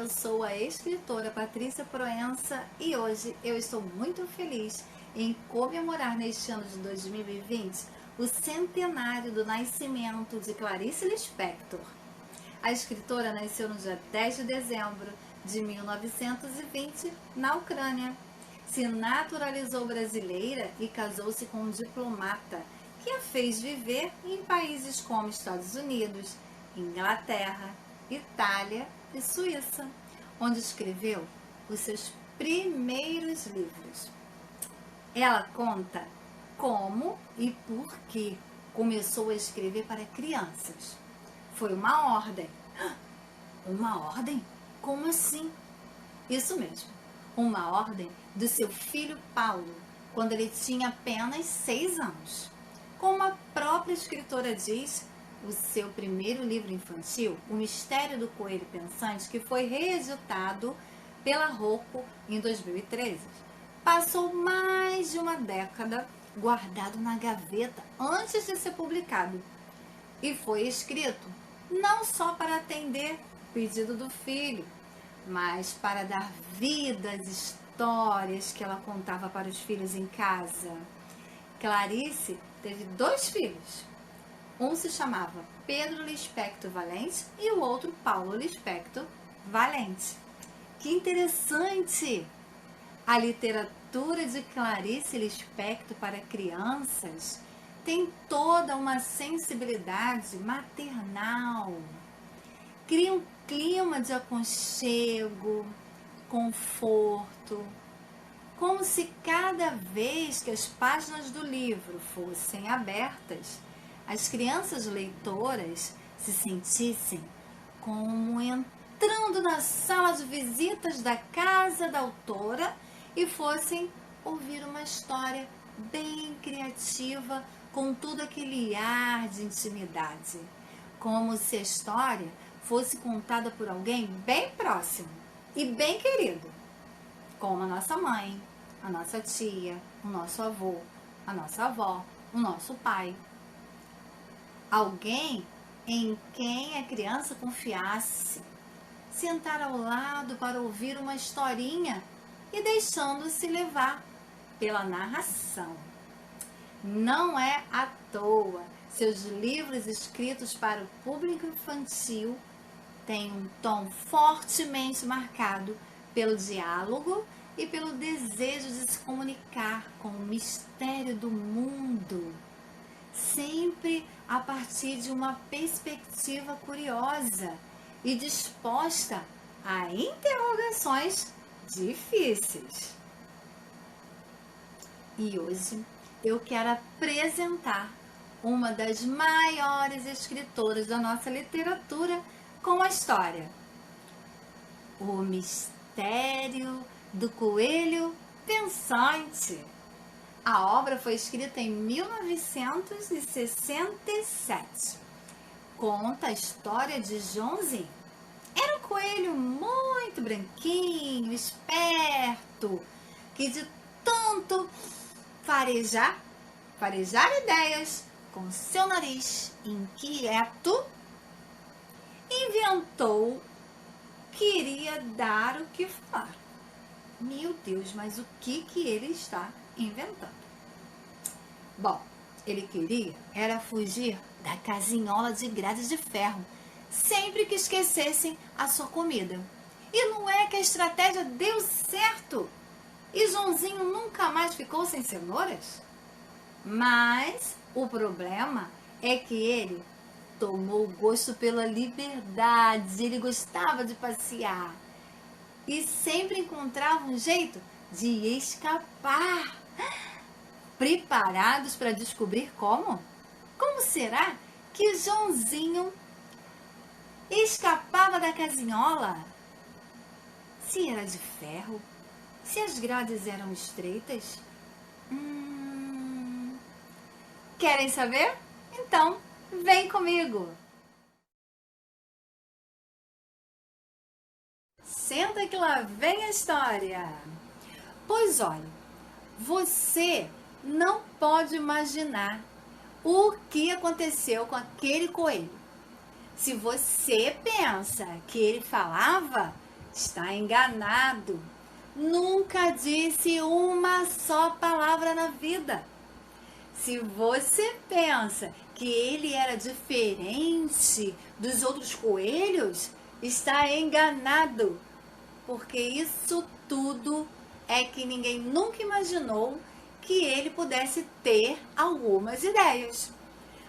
eu sou a escritora Patrícia Proença e hoje eu estou muito feliz em comemorar neste ano de 2020 o centenário do nascimento de Clarice Lispector. A escritora nasceu no dia 10 de dezembro de 1920 na Ucrânia. Se naturalizou brasileira e casou-se com um diplomata que a fez viver em países como Estados Unidos, Inglaterra, Itália e Suíça, onde escreveu os seus primeiros livros. Ela conta como e por que começou a escrever para crianças. Foi uma ordem. Uma ordem? Como assim? Isso mesmo, uma ordem do seu filho Paulo, quando ele tinha apenas 6 anos. Como a própria escritora diz, o seu primeiro livro infantil, O Mistério do Coelho Pensante, que foi reeditado pela Rocco em 2013, passou mais de uma década guardado na gaveta antes de ser publicado. E foi escrito não só para atender o pedido do filho, mas para dar vida às histórias que ela contava para os filhos em casa. Clarice teve 2 filhos. Um se chamava Pedro Lispector Valente e o outro Paulo Lispector Valente. Que interessante! A literatura de Clarice Lispector para crianças tem toda uma sensibilidade maternal. Cria um clima de aconchego, conforto, como se cada vez que as páginas do livro fossem abertas, as crianças leitoras se sentissem como entrando na sala de visitas da casa da autora e fossem ouvir uma história bem criativa, com todo aquele ar de intimidade, como se a história fosse contada por alguém bem próximo e bem querido, como a nossa mãe, a nossa tia, o nosso avô, a nossa avó, o nosso pai. Alguém em quem a criança confiasse, sentar ao lado para ouvir uma historinha e deixando-se levar pela narração. Não é à toa, seus livros escritos para o público infantil têm um tom fortemente marcado pelo diálogo e pelo desejo de se comunicar com o mistério do mundo, sempre a partir de uma perspectiva curiosa e disposta a interrogações difíceis. E hoje eu quero apresentar uma das maiores escritoras da nossa literatura com a história O Mistério do Coelho Pensante. A obra foi escrita em 1967. Conta a história de Joãozinho. Era um coelho muito branquinho, esperto, que de tanto farejar ideias com seu nariz inquieto, inventou que iria dar o que falar. Meu Deus, mas o que ele está inventando? Bom, ele queria era fugir da casinhola de grades de ferro, sempre que esquecessem a sua comida. E não é que a estratégia deu certo e Joãozinho nunca mais ficou sem cenouras? Mas o problema é que ele tomou gosto pela liberdade, ele gostava de passear e sempre encontrava um jeito de escapar. Preparados para descobrir como? Como será que o Joãozinho escapava da casinhola? Se era de ferro? Se as grades eram estreitas? Querem saber? Então, vem comigo! Senta que lá vem a história! Pois olha, você não pode imaginar o que aconteceu com aquele coelho. Se você pensa que ele falava, Está enganado. Nunca disse uma só palavra na vida. Se você pensa que ele era diferente dos outros coelhos, está enganado. Porque isso tudo é que ninguém nunca imaginou que ele pudesse ter algumas ideias.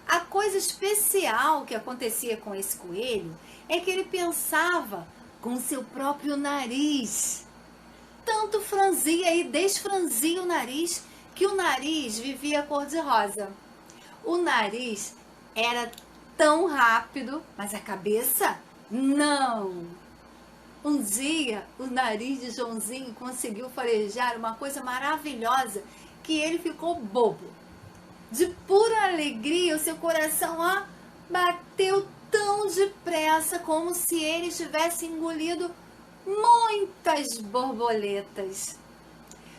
A coisa especial que acontecia com esse coelho é que ele pensava com seu próprio nariz. Tanto franzia e desfranzia o nariz que o nariz vivia cor-de-rosa. O nariz era tão rápido, mas a cabeça não. Um dia, o nariz de Joãozinho conseguiu farejar uma coisa maravilhosa que ele ficou bobo. De pura alegria, o seu coração bateu tão depressa como se ele tivesse engolido muitas borboletas.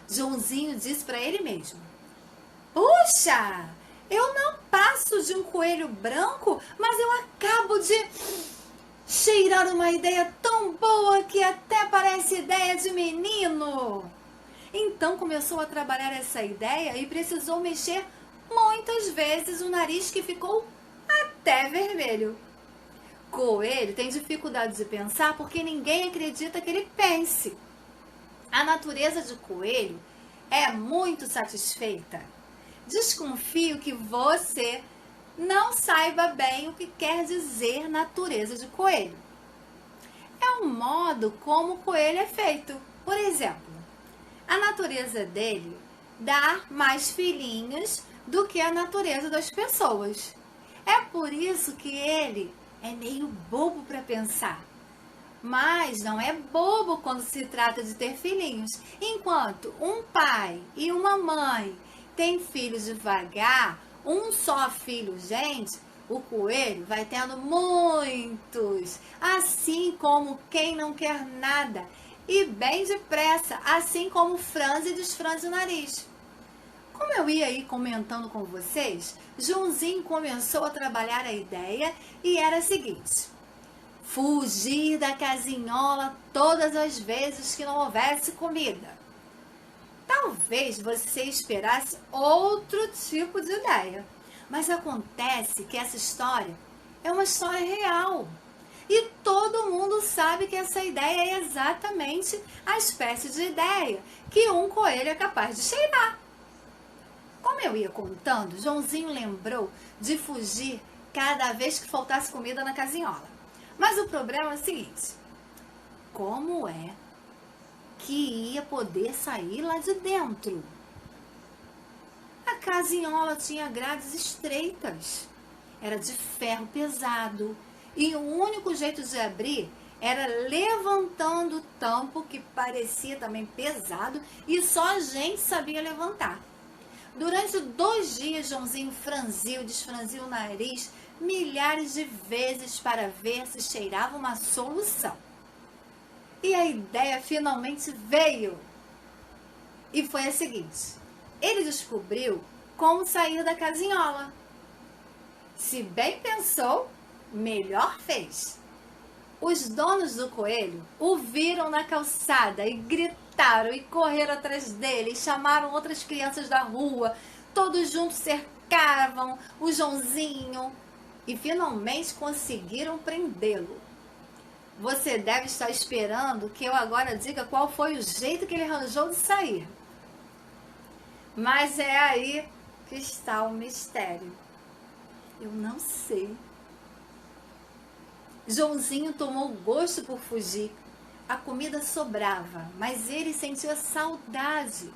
Joãozinho disse para ele mesmo: puxa, eu não passo de um coelho branco, mas eu acabo de cheirar uma ideia tão boa que até parece ideia de menino. Então começou a trabalhar essa ideia e precisou mexer muitas vezes o nariz, que ficou até vermelho. Coelho tem dificuldade de pensar porque ninguém acredita que ele pense. A natureza de coelho é muito satisfeita. Desconfio que você não saiba bem o que quer dizer natureza de coelho. É um modo como o coelho é feito. Por exemplo, a natureza dele dá mais filhinhos do que a natureza das pessoas. É por isso que ele é meio bobo para pensar. Mas não é bobo quando se trata de ter filhinhos. Enquanto um pai e uma mãe têm filhos devagar, um só filho, gente, o coelho vai tendo muitos. Assim como quem não quer nada. E bem depressa, assim como franze e desfranze o nariz. Como eu ia aí comentando com vocês, Joãozinho começou a trabalhar a ideia e era a seguinte: fugir da casinhola todas as vezes que não houvesse comida. Talvez você esperasse outro tipo de ideia, mas acontece que essa história é uma história real. E todo mundo sabe que essa ideia é exatamente a espécie de ideia que um coelho é capaz de cheirar. Como eu ia contando, Joãozinho lembrou de fugir cada vez que faltasse comida na casinhola. Mas o problema é o seguinte: como é que ia poder sair lá de dentro? A casinhola tinha grades estreitas, era de ferro pesado, e o único jeito de abrir era levantando o tampo, que parecia também pesado, e só a gente sabia levantar. Durante 2 dias, Joãozinho franziu, desfranziu o nariz milhares de vezes para ver se cheirava uma solução. E a ideia finalmente veio. E foi a seguinte: ele descobriu como sair da casinhola. Se bem pensou, melhor fez. Os donos do coelho o viram na calçada e gritaram e correram atrás dele, e chamaram outras crianças da rua. Todos juntos cercavam o Joãozinho e finalmente conseguiram prendê-lo. Você deve estar esperando que eu agora diga qual foi o jeito que ele arranjou de sair. Mas é aí que está o mistério. Eu não sei. Joãozinho tomou gosto por fugir. A comida sobrava, mas ele sentia saudade.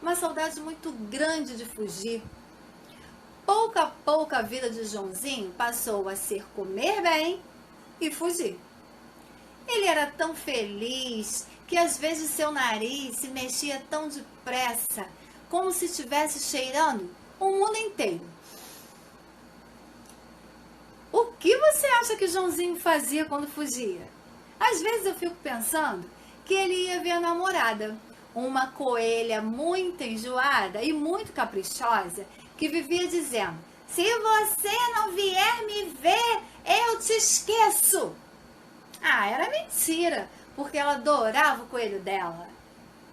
Uma saudade muito grande de fugir. Pouco a pouco a vida de Joãozinho passou a ser comer bem e fugir. Ele era tão feliz que às vezes seu nariz se mexia tão depressa, como se estivesse cheirando o mundo inteiro. O que você acha que Joãozinho fazia quando fugia? Às vezes eu fico pensando que ele ia ver a namorada, uma coelha muito enjoada e muito caprichosa, que vivia dizendo: se você não vier me ver, eu te esqueço. Ah, era mentira, porque ela adorava o coelho dela.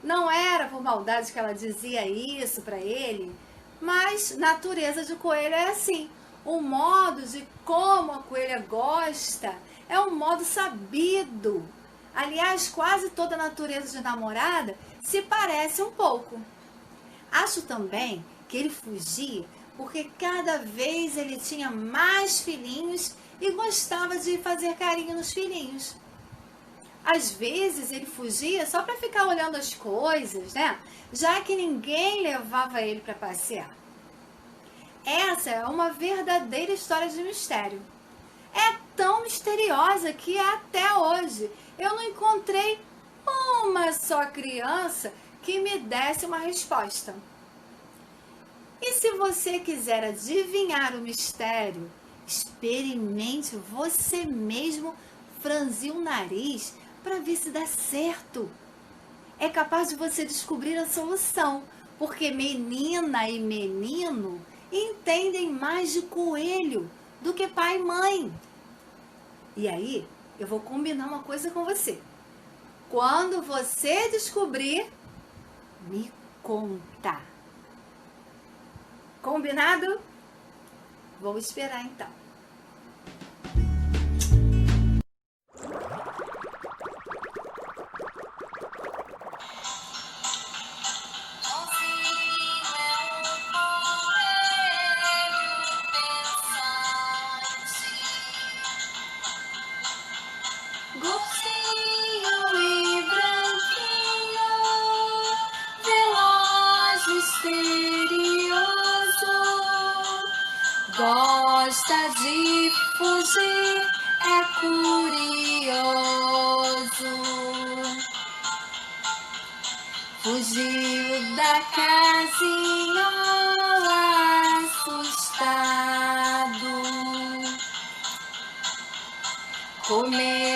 Não era por maldade que ela dizia isso para ele, mas natureza de coelho é assim. O modo de como a coelha gosta é um modo sabido. Aliás, quase toda a natureza de namorada se parece um pouco. Acho também que ele fugia porque cada vez ele tinha mais filhinhos e gostava de fazer carinho nos filhinhos. Às vezes ele fugia só para ficar olhando as coisas, né? Já que ninguém levava ele para passear. Essa é uma verdadeira história de mistério. É tão misteriosa que até hoje eu não encontrei uma só criança que me desse uma resposta. E se você quiser adivinhar o mistério, experimente você mesmo franzir o nariz para ver se dá certo. É capaz de você descobrir a solução, porque menina e menino entendem mais de coelho do que pai e mãe. E aí, eu vou combinar uma coisa com você. Quando você descobrir, me conta. Combinado? Vou esperar então. Golfinho e branquinho, veloz, misterioso, gosta de fugir, é curioso. Fugiu da casinhola assustado, comeu